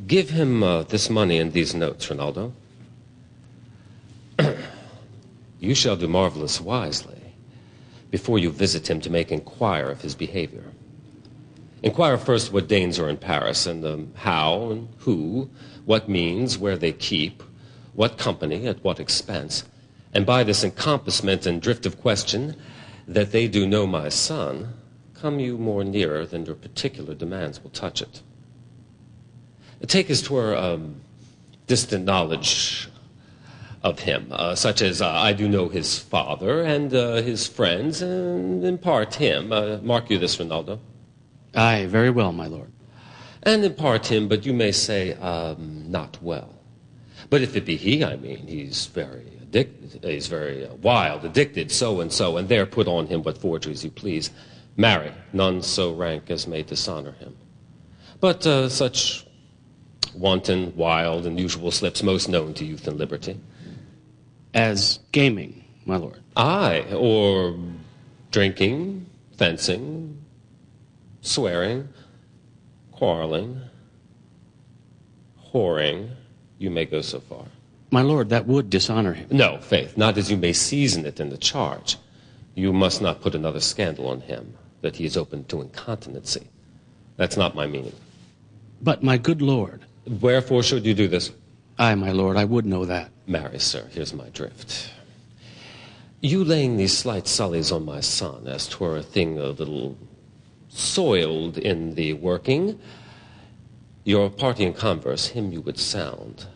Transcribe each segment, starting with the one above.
Give him this money and these notes, Ronaldo. You shall do marvelous wisely before you visit him to make inquire of his behavior. Inquire first what Danes are in Paris, and how and who, what means, where they keep, what company, at what expense. And by this encompassment and drift of question, that they do know my son, come you more nearer than your particular demands will touch it. Take as 'twere distant knowledge of him, such as I do know his father and his friends, and impart him. Mark you this, Ronaldo. Aye, very well, my lord. And impart him, but you may say, not well. But if it be he, I mean, he's very addicted, he's very wild, addicted, so, and there put on him what forgeries you please. Marry, none so rank as may dishonor him. But such wanton, wild, and usual slips most known to youth and liberty. As gaming, my lord. Aye, or drinking, fencing, swearing, quarreling, whoring. You may go so far. My lord, that would dishonor him. No, faith, not as you may season it in the charge. You must not put another scandal on him, that he is open to incontinency. That's not my meaning. But, my good lord. Wherefore should you do this? Aye, my lord, I would know that. Marry, sir, here's my drift. You laying these slight sullies on my son, as 'twere a thing a little soiled in the working, your party in converse, him you would sound.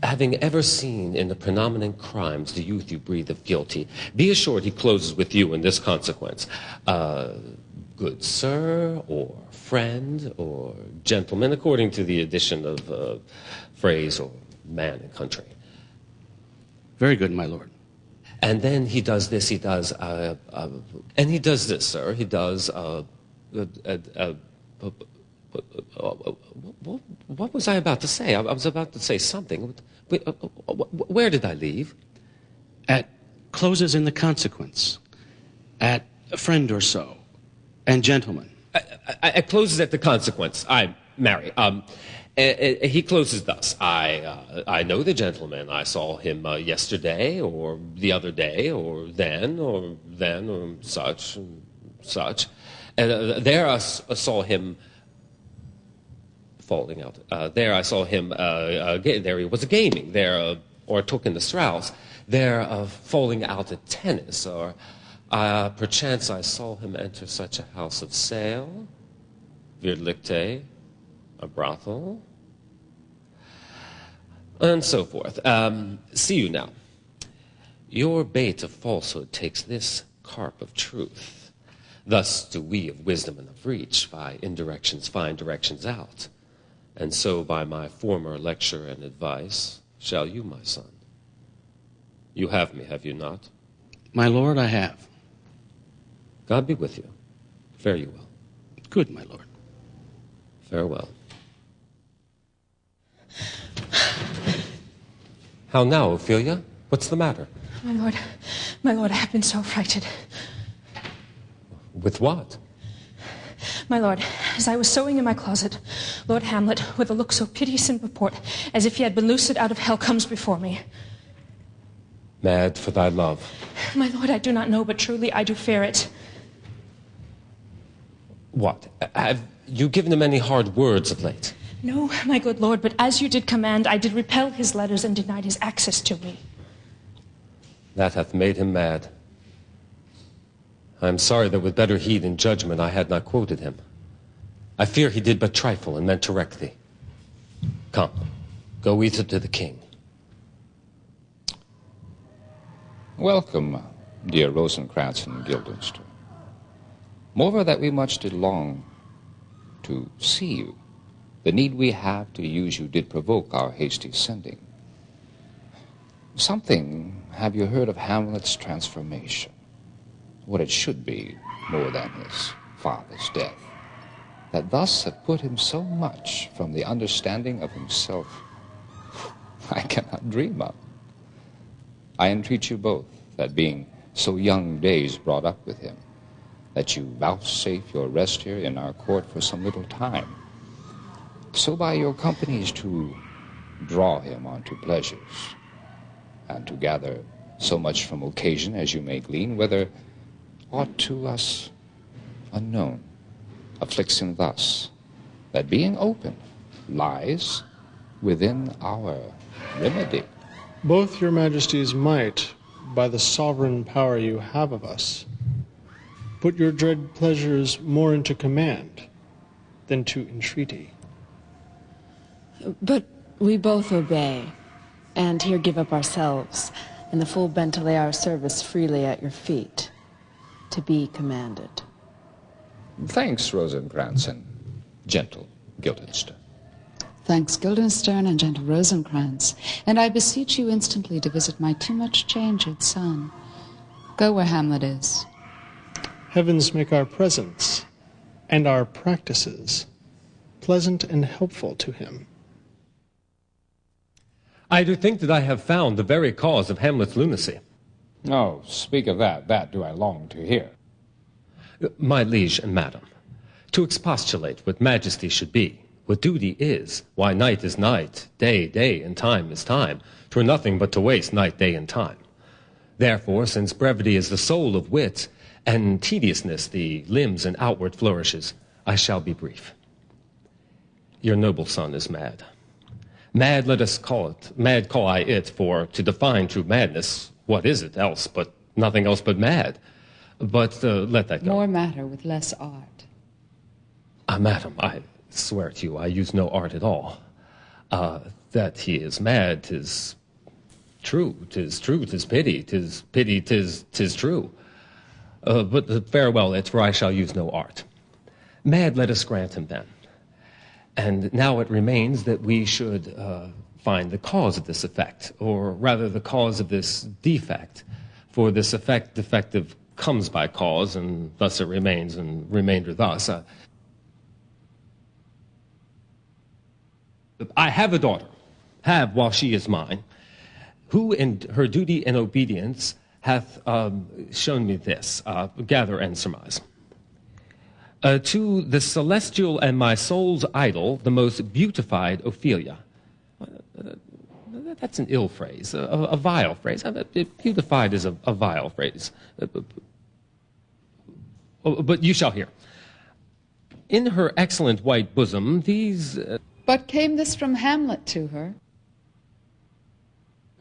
Having ever seen in the predominant crimes the youth you breathe of guilty, be assured he closes with you in this consequence. Good sir, or friend, or gentleman, according to the addition of phrase or man and country. Very good, my lord. And then he does this, he does, and he does this, sir. He does, what was I about to say? I was about to say something. Where did I leave? At closes in the consequence. At a friend or so. And gentlemen. I closes at the consequence. I marry. He closes thus. I know the gentleman. I saw him yesterday, or the other day, or then, or such, and such. And there I saw him falling out. There I saw him, there he was gaming. There, or took in the Strauss. There, falling out at tennis, or perchance I saw him enter such a house of sale, Virdlichte, a brothel, and so forth. See you now. Your bait of falsehood takes this carp of truth. Thus do we of wisdom and of reach by indirections find directions out. And so by my former lecture and advice shall you, my son. You have me, have you not? My lord, I have. God be with you. Fare you well. Good, my lord. Farewell. How now, Ophelia? What's the matter? My lord, I have been so affrighted. With what? My lord, as I was sewing in my closet, Lord Hamlet, with a look so piteous in purport, as if he had been loosed out of hell, comes before me. Mad for thy love. My lord, I do not know, but truly I do fear it. What? Have you given him any hard words of late? No, my good lord, but as you did command, I did repel his letters and denied his access to me. That hath made him mad. I am sorry that with better heed and judgment I had not quoted him. I fear he did but trifle and meant to wreck thee. Come, go either to the king. Welcome, dear Rosencrantz and Guildenstern. Moreover that we much did long to see you, the need we have to use you did provoke our hasty sending. Something have you heard of Hamlet's transformation? What it should be, more than his father's death, that thus have put him so much from the understanding of himself, I cannot dream of. I entreat you both, that being so young days brought up with him, that you vouchsafe your rest here in our court for some little time. so by your companies to draw him unto pleasures, and to gather so much from occasion as you may glean, whether aught to us unknown afflicts him thus, that being open lies within our remedy. Both your majesties might, by the sovereign power you have of us, put your dread pleasures more into command than to entreaty. But we both obey, and here give up ourselves, in the full bent to lay our service freely at your feet, to be commanded. Thanks, Rosencrantz and gentle Guildenstern. Thanks, Guildenstern and gentle Rosencrantz, and I beseech you instantly to visit my too much changed son. Go where Hamlet is. Heavens make our presence and our practices pleasant and helpful to him. I do think that I have found the very cause of Hamlet's lunacy. Oh, speak of that. That do I long to hear. My liege and madam, to expostulate what majesty should be, what duty is, why night is night, day, and time is time, 'twere nothing but to waste night, day, and time. Therefore, since brevity is the soul of wit, and tediousness the limbs and outward flourishes, I shall be brief. Your noble son is mad. Mad let us call it, mad call I it, for to define true madness, what is it else but nothing else but mad? But let that go. More matter with less art. Madam, I swear to you, I use no art at all. That he is mad, 'tis true, 'tis pity, 'tis true. But farewell it, for I shall use no art. Mad let us grant him then. And now it remains that we should find the cause of this effect, or rather the cause of this defect. For this effect defective comes by cause, and thus it remains, and remainder thus. I have a daughter, have while she is mine, who in her duty and obedience hath shown me this, gather and surmise. To the celestial and my soul's idol, the most beautified Ophelia. That's an ill phrase, a vile phrase. Beautified is a vile phrase. But you shall hear. In her excellent white bosom, these... But came this from Hamlet to her?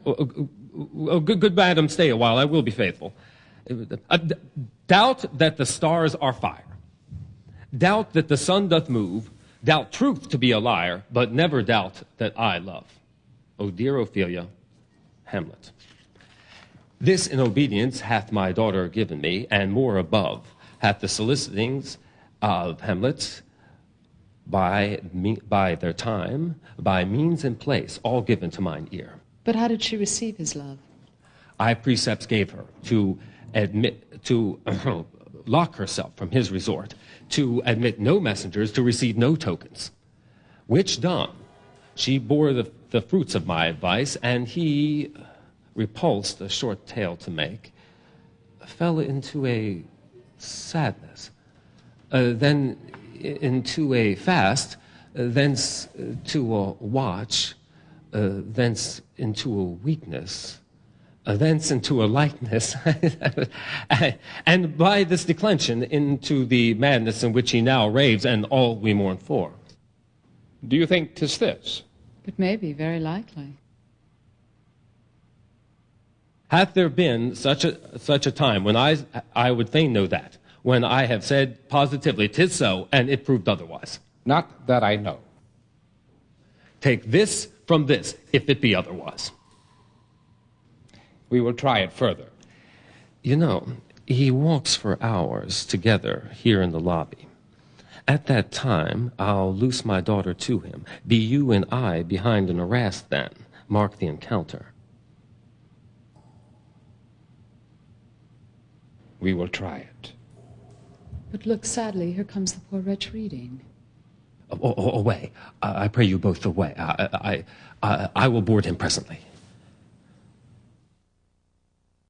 Good madam, stay a while. I will be faithful. Doubt that the stars are fire. Doubt that the sun doth move. Doubt truth to be a liar, but never doubt that I love. O dear Ophelia, Hamlet. This in obedience hath my daughter given me, and more above hath the solicitings of Hamlet by their time, by means and place, all given to mine ear. But how did she receive his love? I precepts gave her to lock herself from his resort, to admit no messengers, to receive no tokens. Which done, she bore the fruits of my advice, and he, repulsed a short tale to make, fell into a sadness, then into a fast, thence to a watch, thence into a weakness, thence into a likeness, and by this declension into the madness in which he now raves, and all we mourn for. Do you think 'tis this? It may be, very likely. Hath there been such a time when I would fain know that, when I have said positively 'tis so, and it proved otherwise? Not that I know. Take this from this, if it be otherwise. We will try it further. You know, he walks for hours together here in the lobby. At that time, I'll loose my daughter to him. Be you and I behind an arras then. Mark the encounter. We will try it. But look, sadly, here comes the poor wretch reading. Away. I pray you both away. I will board him presently.